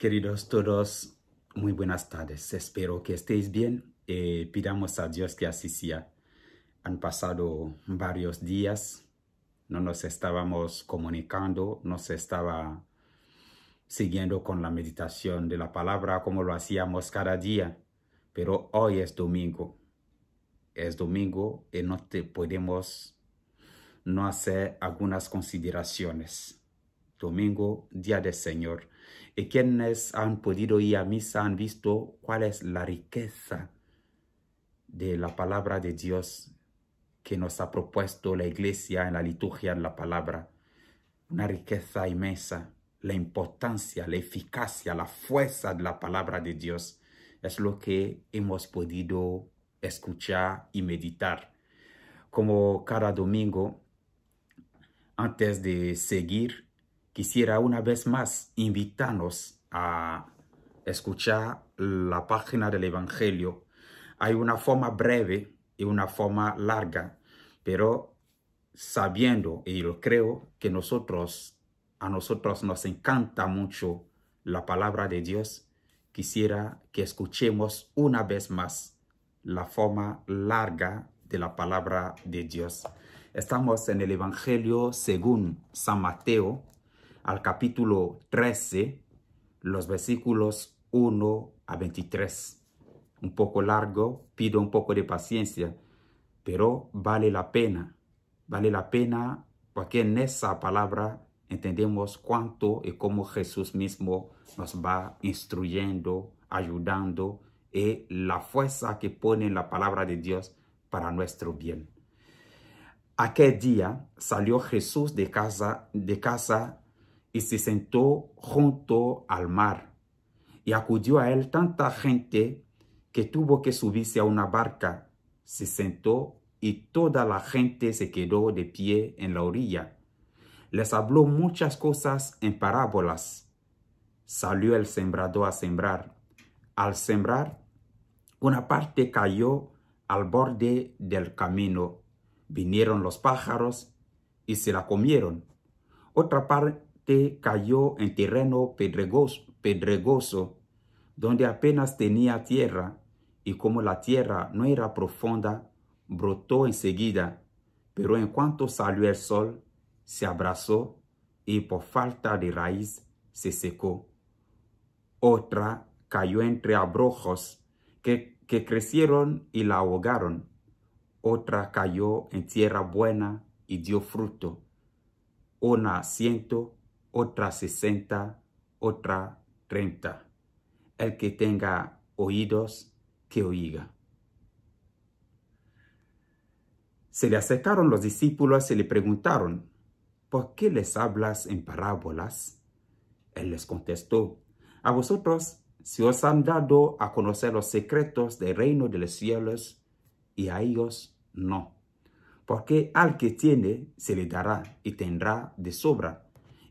Queridos todos, muy buenas tardes. Espero que estéis bien y pidamos a Dios que así sea. Han pasado varios días, no nos estábamos comunicando, no se estaba siguiendo con la meditación de la palabra como lo hacíamos cada día. Pero hoy es domingo. Es domingo y no podemos no hacer algunas consideraciones. Domingo, día del Señor. Y quienes han podido ir a misa han visto cuál es la riqueza de la palabra de Dios que nos ha propuesto la iglesia en la liturgia de la palabra. Una riqueza inmensa, la importancia, la eficacia, la fuerza de la palabra de Dios es lo que hemos podido escuchar y meditar. Como cada domingo, antes de seguir, quisiera una vez más invitarnos a escuchar la página del Evangelio. Hay una forma breve y una forma larga, pero sabiendo, y lo creo, que a nosotros nos encanta mucho la palabra de Dios, quisiera que escuchemos una vez más la forma larga de la palabra de Dios. Estamos en el Evangelio según San Mateo, al capítulo 13, los versículos 1 a 23. Un poco largo, pido un poco de paciencia, pero vale la pena. Vale la pena porque en esa palabra entendemos cuánto y cómo Jesús mismo nos va instruyendo, ayudando y la fuerza que pone en la palabra de Dios para nuestro bien. Aquel día salió Jesús de casa y se sentó junto al mar. Y acudió a él tanta gente que tuvo que subirse a una barca. Se sentó y toda la gente se quedó de pie en la orilla. Les habló muchas cosas en parábolas. Salió el sembrador a sembrar. Al sembrar, una parte cayó al borde del camino. Vinieron los pájaros y se la comieron. Otra parte cayó en terreno pedregoso, donde apenas tenía tierra, y como la tierra no era profunda, brotó enseguida, pero en cuanto salió el sol, se abrazó y por falta de raíz se secó. Otra cayó entre abrojos que crecieron y la ahogaron. Otra cayó en tierra buena y dio fruto. Una 100, otra 60, otra 30. El que tenga oídos, que oiga. Se le acercaron los discípulos y le preguntaron, ¿por qué les hablas en parábolas? Él les contestó, a vosotros se os han dado a conocer los secretos del reino de los cielos, y a ellos no. Porque al que tiene se le dará y tendrá de sobra,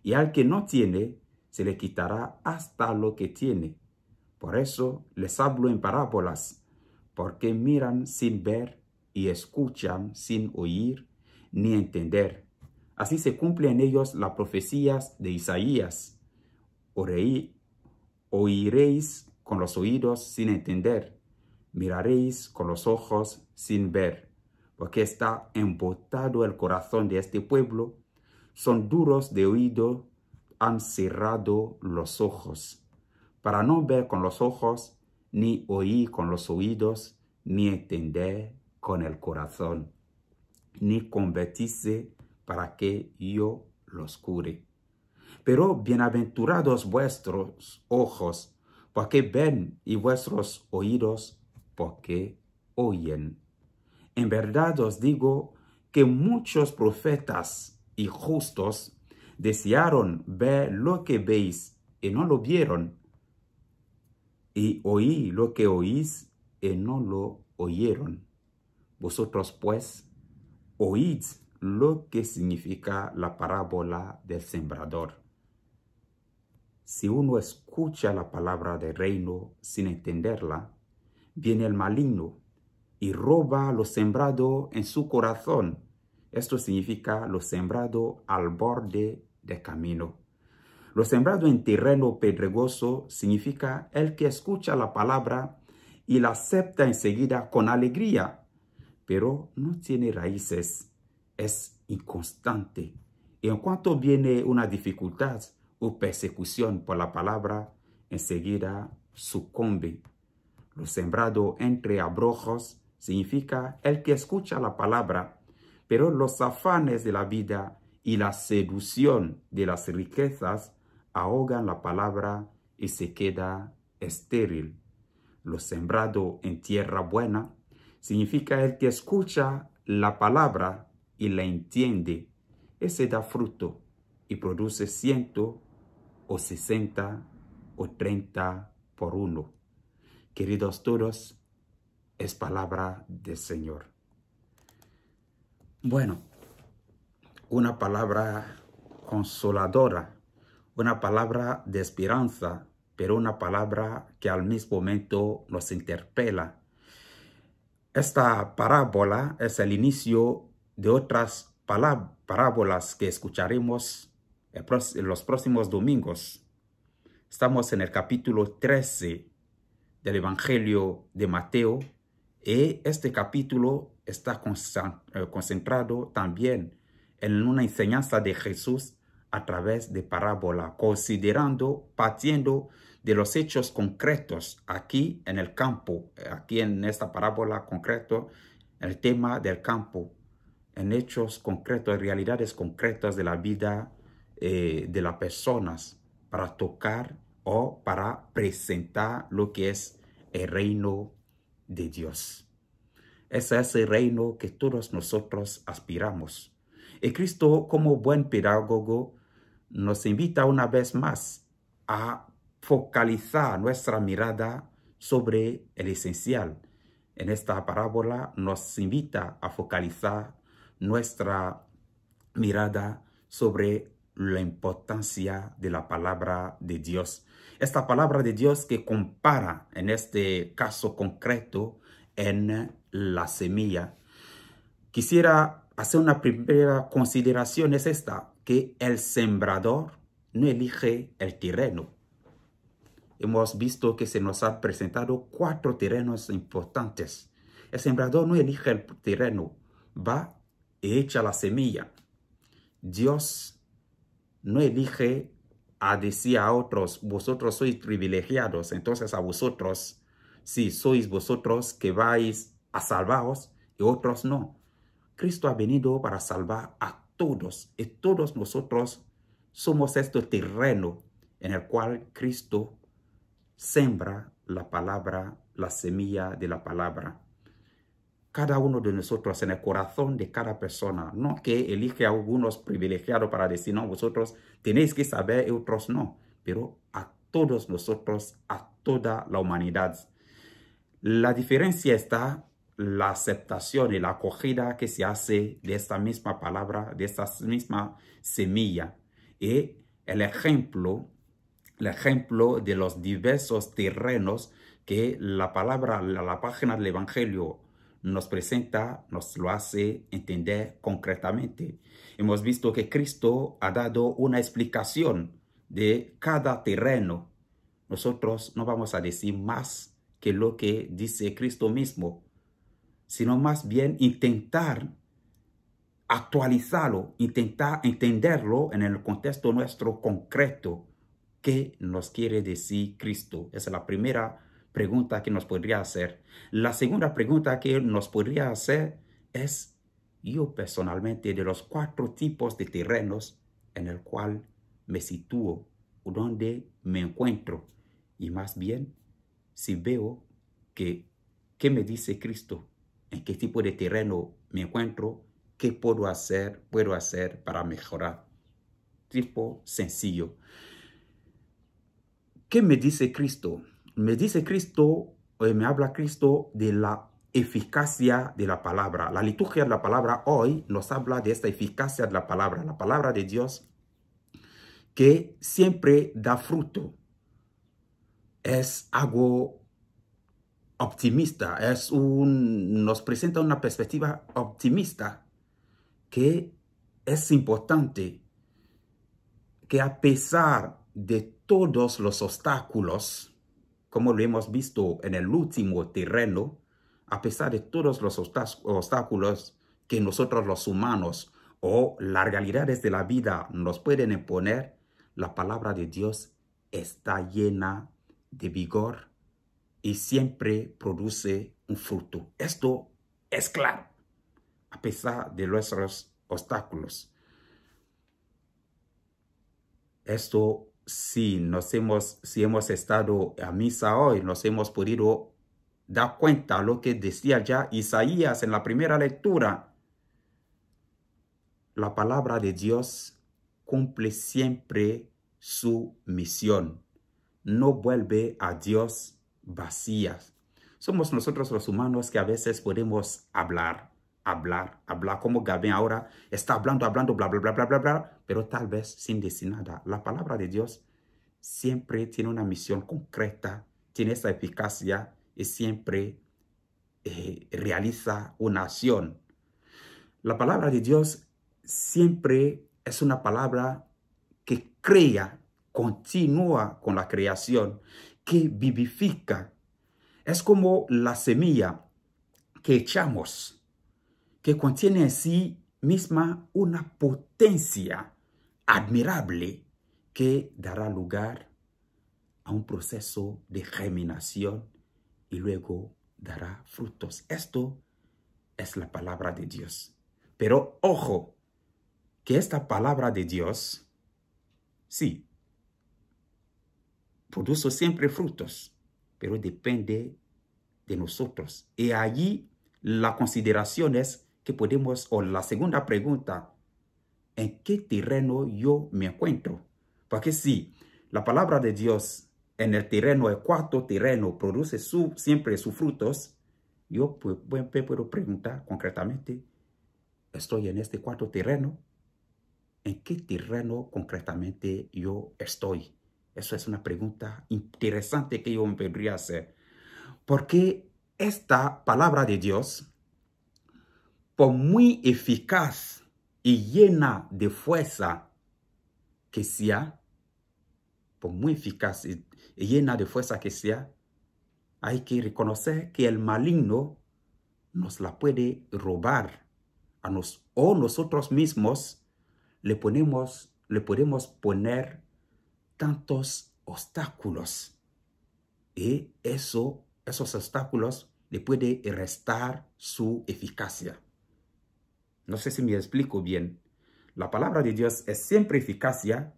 y al que no tiene se le quitará hasta lo que tiene. Por eso les hablo en parábolas, porque miran sin ver y escuchan sin oír ni entender. Así se cumple en ellos la profecía de Isaías. Oiréis con los oídos sin entender, miraréis con los ojos sin ver, porque está embotado el corazón de este pueblo, son duros de oído, han cerrado los ojos, para no ver con los ojos, ni oír con los oídos, ni entender con el corazón, ni convertirse para que yo los cure. Pero bienaventurados vuestros ojos, porque ven, y vuestros oídos, porque oyen. En verdad os digo que muchos profetas y justos desearon ver lo que veis y no lo vieron, y oí lo que oís y no lo oyeron. Vosotros pues oíd lo que significa la parábola del sembrador. Si uno escucha la palabra del reino sin entenderla, viene el maligno y roba lo sembrado en su corazón. Esto significa lo sembrado al borde del camino. Lo sembrado en terreno pedregoso significa el que escucha la palabra y la acepta enseguida con alegría, pero no tiene raíces, es inconstante. Y en cuanto viene una dificultad o persecución por la palabra, enseguida sucumbe. Lo sembrado entre abrojos significa el que escucha la palabra, pero los afanes de la vida y la seducción de las riquezas ahogan la palabra y se queda estéril. Lo sembrado en tierra buena significa el que escucha la palabra y la entiende. Ese da fruto y produce 100 o 60 o 30 por uno. Queridos todos, es palabra del Señor. Bueno, una palabra consoladora, una palabra de esperanza, pero una palabra que al mismo momento nos interpela. Esta parábola es el inicio de otras parábolas que escucharemos en los próximos domingos. Estamos en el capítulo 13 del Evangelio de Mateo y este capítulo está concentrado también en una enseñanza de Jesús a través de parábola, partiendo de los hechos concretos aquí en el campo, aquí en esta parábola concreto, el tema del campo, en hechos concretos, realidades concretas de la vida de las personas, para tocar o para presentar lo que es el reino de Dios. Ese es el reino que todos nosotros aspiramos. Y Cristo, como buen pedagogo, nos invita una vez más a focalizar nuestra mirada sobre el esencial. En esta parábola nos invita a focalizar nuestra mirada sobre la importancia de la palabra de Dios. Esta palabra de Dios que compara en este caso concreto en la semilla. Quisiera hacer una primera consideración, es esta, que el sembrador no elige el terreno. Hemos visto que se nos han presentado 4 terrenos importantes. El sembrador no elige el terreno, va y echa la semilla. Dios no elige a decir a otros, vosotros sois privilegiados, entonces a vosotros, sí, sois vosotros que vais a salvaros y otros no. Cristo ha venido para salvar a todos y todos nosotros somos este terreno en el cual Cristo sembra la palabra, la semilla de la palabra. Cada uno de nosotros en el corazón de cada persona, no que elige a algunos privilegiados para decir, no, vosotros tenéis que saber y otros no, pero a todos nosotros, a toda la humanidad. La diferencia está la aceptación y la acogida que se hace de esta misma palabra, de esta misma semilla. Y el ejemplo de los diversos terrenos que la palabra, la página del Evangelio nos presenta, nos lo hace entender concretamente. Hemos visto que Cristo ha dado una explicación de cada terreno. Nosotros no vamos a decir más que lo que dice Cristo mismo, sino más bien intentar actualizarlo, intentar entenderlo en el contexto nuestro concreto. ¿Qué nos quiere decir Cristo? Esa es la primera pregunta que nos podría hacer. La segunda pregunta que nos podría hacer es, yo personalmente, de los 4 tipos de terrenos en el cual me sitúo, donde me encuentro, y más bien, si veo que, ¿qué me dice Cristo? ¿En qué tipo de terreno me encuentro? ¿Qué puedo hacer para mejorar? Tipo sencillo. ¿Qué me dice Cristo? Me dice Cristo, me habla Cristo de la eficacia de la palabra. La liturgia de la palabra hoy nos habla de esta eficacia de la palabra de Dios que siempre da fruto. Es algo optimista, nos presenta una perspectiva optimista que es importante, que a pesar de todos los obstáculos, como lo hemos visto en el último terreno, a pesar de todos los obstáculos que nosotros los humanos o las realidades de la vida nos pueden imponer, la palabra de Dios está llena de vigor y siempre produce un fruto. Esto es claro, a pesar de nuestros obstáculos. Esto, si hemos estado a misa hoy, nos hemos podido dar cuenta de lo que decía ya Isaías en la primera lectura. La palabra de Dios cumple siempre su misión. No vuelve a Dios vacía. Somos nosotros los humanos que a veces podemos hablar, como Gabén ahora está hablando, bla, bla, bla, bla, bla, bla, pero tal vez sin decir nada. La palabra de Dios siempre tiene una misión concreta, tiene esa eficacia y siempre realiza una acción. La palabra de Dios siempre es una palabra que crea, continúa con la creación, que vivifica. Es como la semilla que echamos, que contiene en sí misma una potencia admirable que dará lugar a un proceso de germinación y luego dará frutos. Esto es la palabra de Dios. Pero ojo, que esta palabra de Dios, sí, produce siempre frutos, pero depende de nosotros. Y allí la consideración es que podemos, o la segunda pregunta, ¿en qué terreno yo me encuentro? Porque si la palabra de Dios en el terreno, el cuarto terreno, produce siempre sus frutos, yo puedo preguntar concretamente, ¿estoy en este cuarto terreno? ¿En qué terreno concretamente yo estoy? Eso es una pregunta interesante que yo me podría hacer. Porque esta palabra de Dios, por muy eficaz y llena de fuerza que sea, por muy eficaz y llena de fuerza que sea, hay que reconocer que el maligno nos la puede robar o nosotros mismos le podemos poner tantos obstáculos y esos obstáculos le pueden restar su eficacia. No sé si me explico bien. La palabra de Dios es siempre eficacia,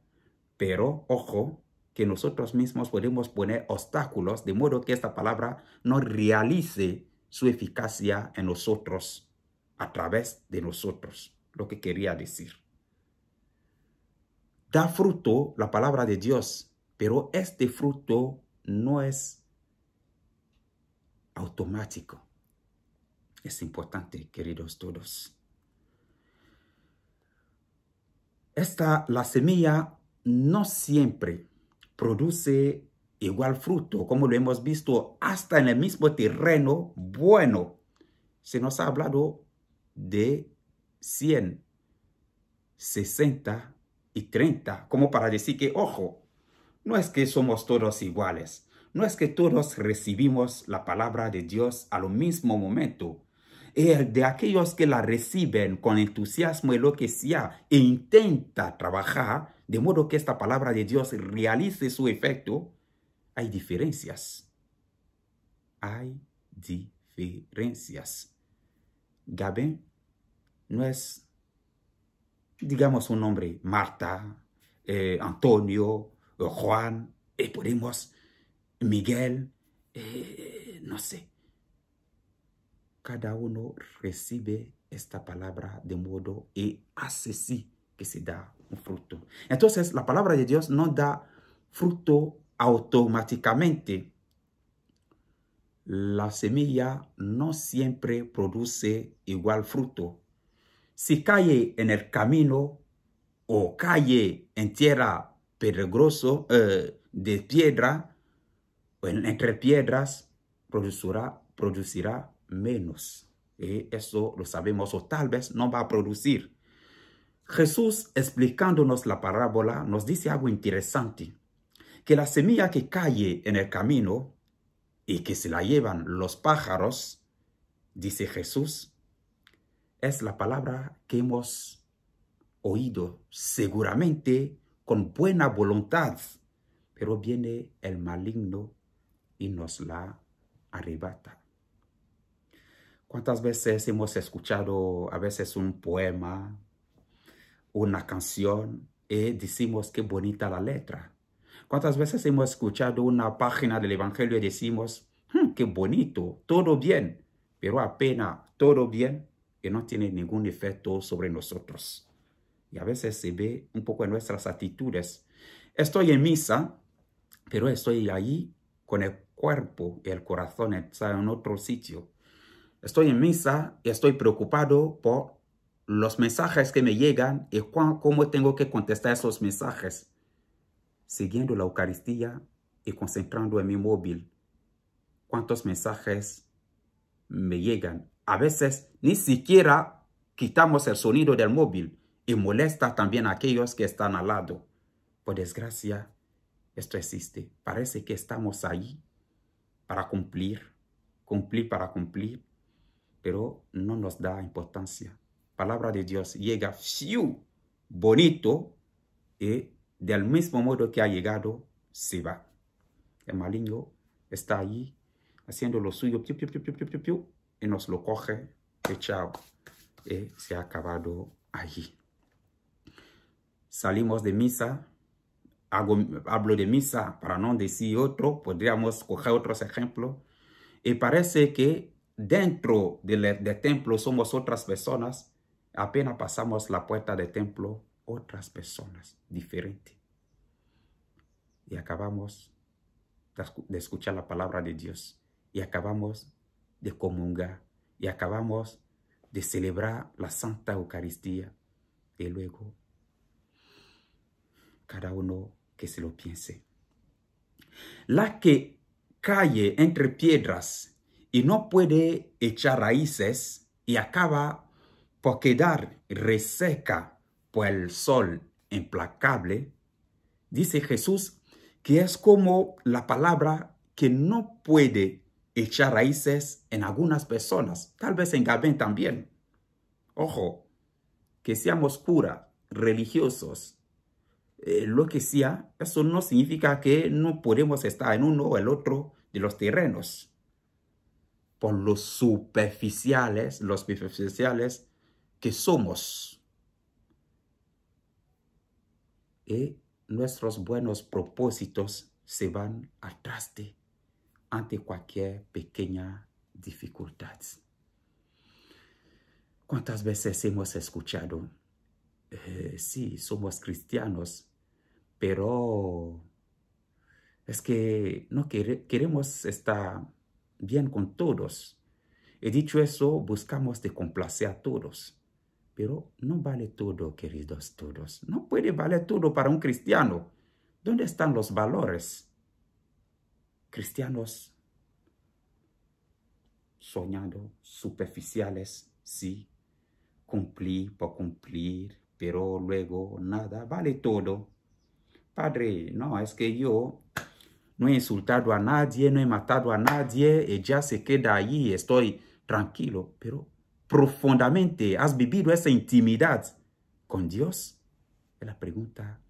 pero ojo, que nosotros mismos podemos poner obstáculos de modo que esta palabra no realice su eficacia en nosotros, a través de nosotros, lo que quería decir. Da fruto la palabra de Dios, pero este fruto no es automático. Es importante, queridos todos. La semilla no siempre produce igual fruto, como lo hemos visto hasta en el mismo terreno bueno. Se nos ha hablado de 100, 60 y 30, como para decir que, ojo, no es que somos todos iguales, no es que todos recibimos la palabra de Dios al mismo momento. De aquellos que la reciben con entusiasmo y lo que sea, e intenta trabajar de modo que esta palabra de Dios realice su efecto, hay diferencias. Hay diferencias. Gabén no es, digamos, un nombre, Marta, Antonio, Juan, Miguel, no sé. Cada uno recibe esta palabra de modo y hace sí que se da un fruto. Entonces, la palabra de Dios no da fruto automáticamente. La semilla no siempre produce igual fruto. Si cae en el camino o cae en tierra pedregosa, de piedra, o entre piedras, producirá menos. Y eso lo sabemos, o tal vez no va a producir. Jesús, explicándonos la parábola, nos dice algo interesante. que la semilla que cae en el camino y que se la llevan los pájaros, dice Jesús, es la palabra que hemos oído seguramente con buena voluntad, pero viene el maligno y nos la arrebata. ¿Cuántas veces hemos escuchado a veces un poema, una canción, y decimos qué bonita la letra? ¿Cuántas veces hemos escuchado una página del Evangelio y decimos, qué bonito, todo bien, pero apenas todo bien y no tiene ningún efecto sobre nosotros? Y a veces se ve un poco en nuestras actitudes. Estoy en misa, pero estoy ahí con el cuerpo y el corazón está en otro sitio. Estoy en misa y estoy preocupado por los mensajes que me llegan y cómo tengo que contestar esos mensajes. Siguiendo la Eucaristía y concentrando en mi móvil. ¿Cuántos mensajes me llegan? A veces ni siquiera quitamos el sonido del móvil y molesta también a aquellos que están al lado. Por desgracia, esto existe. Parece que estamos ahí para cumplir para cumplir, pero no nos da importancia. Palabra de Dios llega bonito y del mismo modo que ha llegado, se va. El maligno está ahí haciendo lo suyo y nos lo coge y chao. Y se ha acabado allí. Salimos de misa. Hablo de misa para no decir otro. Podríamos coger otros ejemplos. Y parece que dentro del templo somos otras personas. Apenas pasamos la puerta del templo, otras personas diferentes. Y acabamos de escuchar la palabra de Dios. Y acabamos de comulgar. Y acabamos de celebrar la Santa Eucaristía. Y luego, cada uno que se lo piense. La que cae entre piedras y no puede echar raíces y acaba por quedar reseca por el sol implacable, dice Jesús que es como la palabra que no puede echar raíces en algunas personas, tal vez en Gabén también. Ojo, que seamos curas, religiosos, lo que sea, eso no significa que no podemos estar en uno o el otro de los terrenos. Por los superficiales que somos. Y nuestros buenos propósitos se van al traste ante cualquier pequeña dificultad. ¿Cuántas veces hemos escuchado? Sí, somos cristianos, pero es que no queremos estar bien con todos. He dicho eso, buscamos de complacer a todos. Pero no vale todo, queridos todos. No puede valer todo para un cristiano. ¿Dónde están los valores? Cristianos soñando, superficiales, sí. Cumplir por cumplir, pero luego nada, vale todo. Padre, no, es que yo no he insultado a nadie, no he matado a nadie, y ya se queda ahí, estoy tranquilo. Pero profundamente, ¿has vivido esa intimidad con Dios? Es la pregunta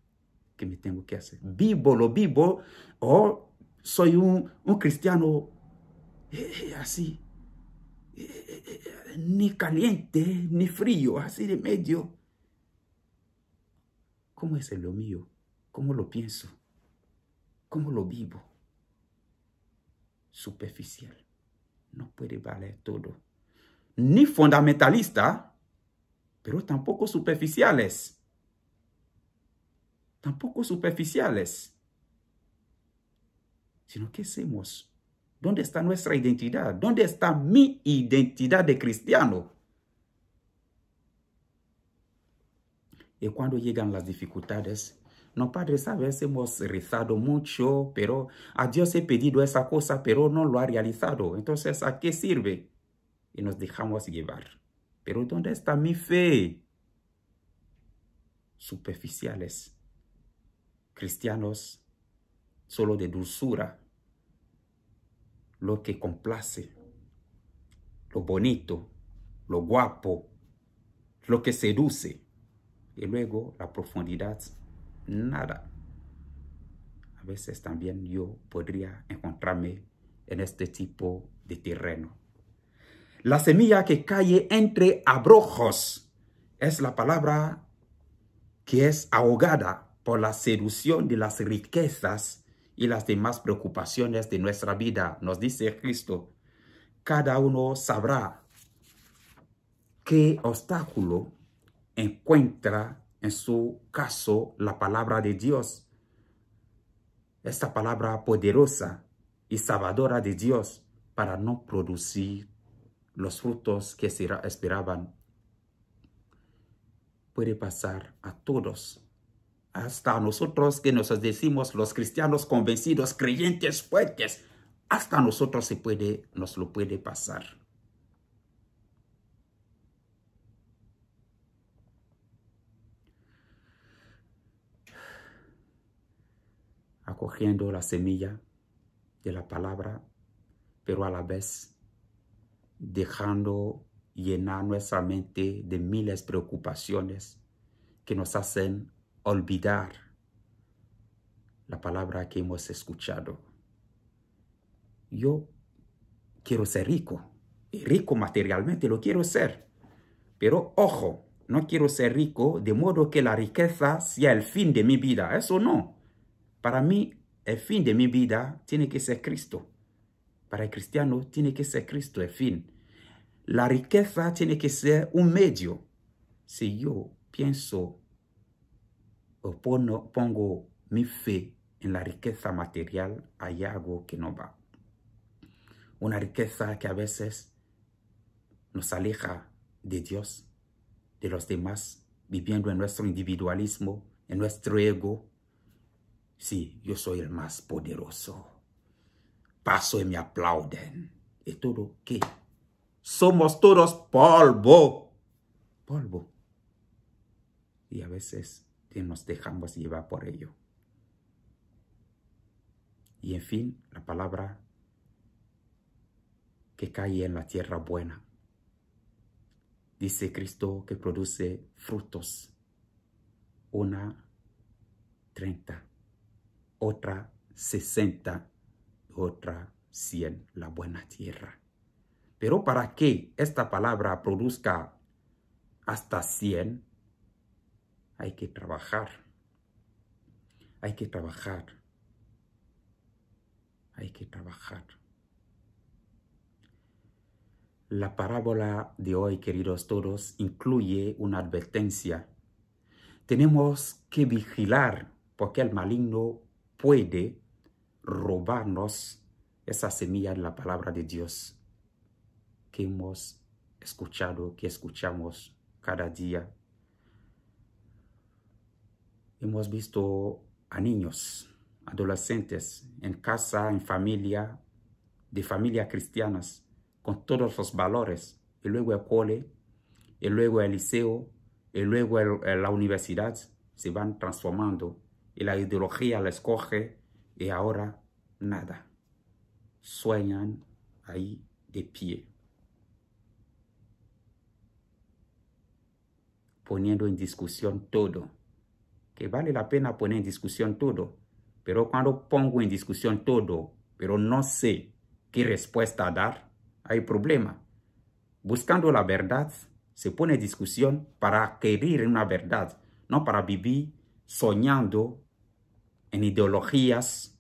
que me tengo que hacer. ¿Lo vivo o soy un cristiano así? Ni caliente, ni frío, así de medio. ¿Cómo es lo mío? ¿Cómo lo pienso? ¿Cómo lo vivo? Superficial. No puede valer todo. Ni fundamentalista, pero tampoco superficiales. Tampoco superficiales. Sino, ¿qué hacemos? ¿Dónde está nuestra identidad? ¿Dónde está mi identidad de cristiano? Y cuando llegan las dificultades, no, Padre, sabes, hemos rezado mucho, pero a Dios he pedido esa cosa, pero no lo ha realizado. Entonces, ¿a qué sirve? Y nos dejamos llevar. Pero ¿dónde está mi fe? Superficiales. Cristianos solo de dulzura, lo que complace, lo bonito, lo guapo, lo que seduce. Y luego la profundidad, nada. A veces también yo podría encontrarme en este tipo de terreno. La semilla que cae entre abrojos es la palabra que es ahogada por la seducción de las riquezas y las demás preocupaciones de nuestra vida. Nos dice Cristo, cada uno sabrá qué obstáculo encuentra en su caso la palabra de Dios. Esta palabra poderosa y salvadora de Dios para no producir los frutos que se esperaban. Puede pasar a todos, hasta a nosotros que nos decimos los cristianos convencidos, creyentes fuertes, hasta a nosotros nos lo puede pasar. Acogiendo la semilla de la palabra, pero a la vez dejando llenar nuestra mente de miles de preocupaciones que nos hacen olvidar la palabra que hemos escuchado. Yo quiero ser rico, y rico materialmente lo quiero ser, pero ojo, no quiero ser rico de modo que la riqueza sea el fin de mi vida. Eso no. Para mí, el fin de mi vida tiene que ser Cristo. Para el cristiano tiene que ser Cristo el fin. La riqueza tiene que ser un medio. Si yo pienso o pongo mi fe en la riqueza material, hay algo que no va. Una riqueza que a veces nos aleja de Dios, de los demás, viviendo en nuestro individualismo, en nuestro ego. Sí, yo soy el más poderoso. Paso y me aplauden. ¿Y todo qué? Somos todos polvo. Polvo. Y a veces nos dejamos llevar por ello. Y en fin, la palabra que cae en la tierra buena. Dice Cristo que produce frutos. Una 30, otra 60, otra 100, la buena tierra. Pero para que esta palabra produzca hasta 100, hay que trabajar. Hay que trabajar. Hay que trabajar. La parábola de hoy, queridos todos, incluye una advertencia. Tenemos que vigilar porque el maligno puede robarnos esa semilla de la palabra de Dios que hemos escuchado, que escuchamos cada día. Hemos visto a niños, adolescentes, en casa, en familia, de familias cristianas, con todos los valores, y luego el cole, y luego el liceo, y luego la universidad, se van transformando, y la ideología la escoge, y ahora nada. Sueñan ahí de pie, poniendo en discusión todo, que vale la pena poner en discusión todo, pero cuando pongo en discusión todo, pero no sé qué respuesta dar, hay problema. Buscando la verdad, se pone en discusión para adquirir una verdad, no para vivir soñando en ideologías,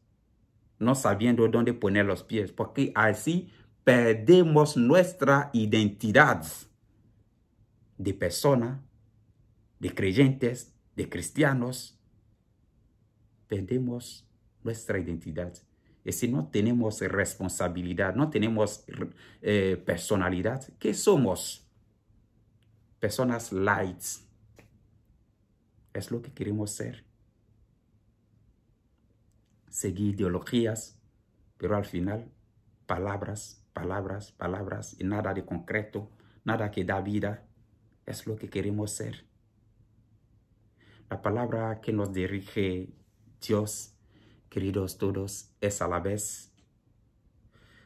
no sabiendo dónde poner los pies, porque así perdemos nuestra identidad de persona, de creyentes, de cristianos. Perdemos nuestra identidad. Y si no tenemos responsabilidad, no tenemos personalidad, ¿qué somos? Personas light. Es lo que queremos ser. Seguir ideologías, pero al final palabras, palabras, palabras y nada de concreto, nada que da vida. Es lo que queremos ser. La palabra que nos dirige Dios Queridos todos, es a la vez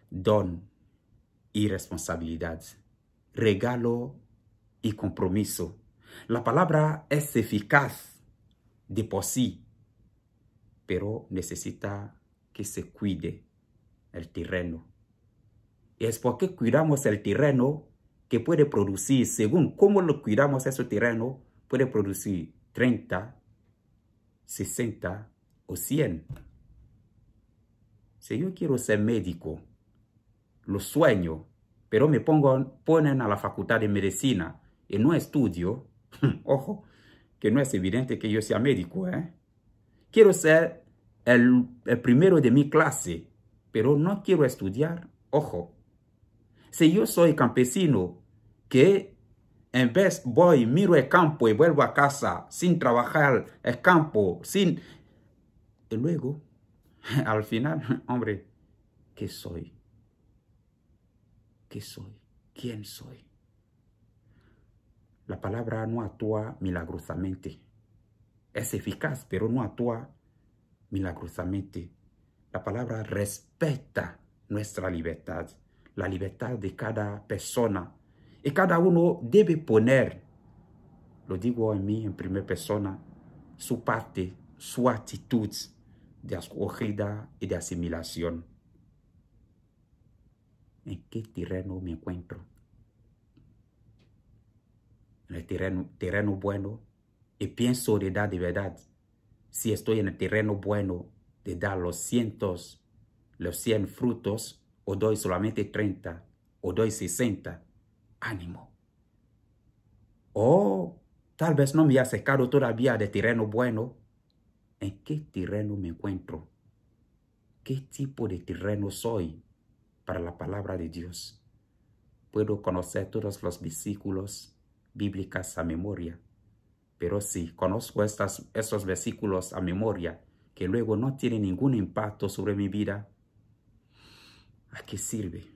don y responsabilidad, regalo y compromiso. La palabra es eficaz de por sí, pero necesita que se cuide el terreno. Y es porque cuidamos el terreno que puede producir, según cómo lo cuidamos ese terreno, puede producir 30, 60 o 100. Si yo quiero ser médico, lo sueño, pero me ponen a la facultad de medicina y no estudio, ojo, que no es evidente que yo sea médico, ¿eh? Quiero ser el primero de mi clase, pero no quiero estudiar, ojo. Si yo soy campesino, que en vez voy, miro el campo y vuelvo a casa sin trabajar el campo, sin... Y luego, al final, hombre, ¿qué soy? ¿Qué soy? ¿Quién soy? La palabra no actúa milagrosamente. Es eficaz, pero no actúa milagrosamente. La palabra respeta nuestra libertad, la libertad de cada persona. Y cada uno debe poner, lo digo en mí en primera persona, su parte, su actitud de acogida y de asimilación. ¿En qué terreno me encuentro? En el terreno bueno, y pienso de dar de verdad. Si estoy en el terreno bueno de dar los 100 frutos, o doy solamente 30, o doy 60, ánimo. O tal vez no me he acercado todavía de terreno bueno. ¿En qué terreno me encuentro? ¿Qué tipo de terreno soy para la palabra de Dios? Puedo conocer todos los versículos bíblicos a memoria, pero si conozco esos versículos a memoria que luego no tienen ningún impacto sobre mi vida, ¿a qué sirve?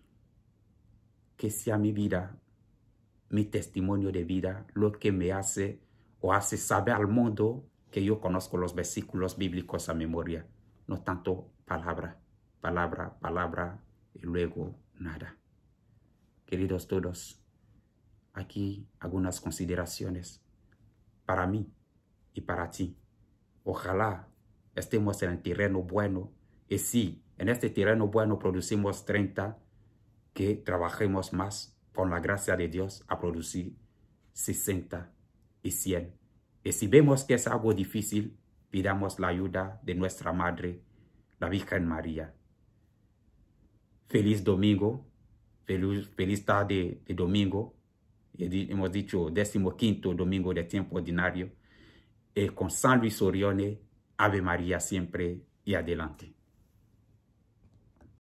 Que sea mi vida, mi testimonio de vida, lo que me hace o hace saber al mundo que yo conozco los versículos bíblicos a memoria, no tanto palabra, palabra, palabra y luego nada. Queridos todos, aquí algunas consideraciones para mí y para ti. Ojalá estemos en el terreno bueno, y si en este terreno bueno producimos 30, que trabajemos más con la gracia de Dios a producir 60 y 100. Y si vemos que es algo difícil, pidamos la ayuda de nuestra Madre, la Virgen María. Feliz domingo, feliz tarde de domingo. Hemos dicho 15º domingo de tiempo ordinario. Con San Luis Orione, Ave María siempre y adelante.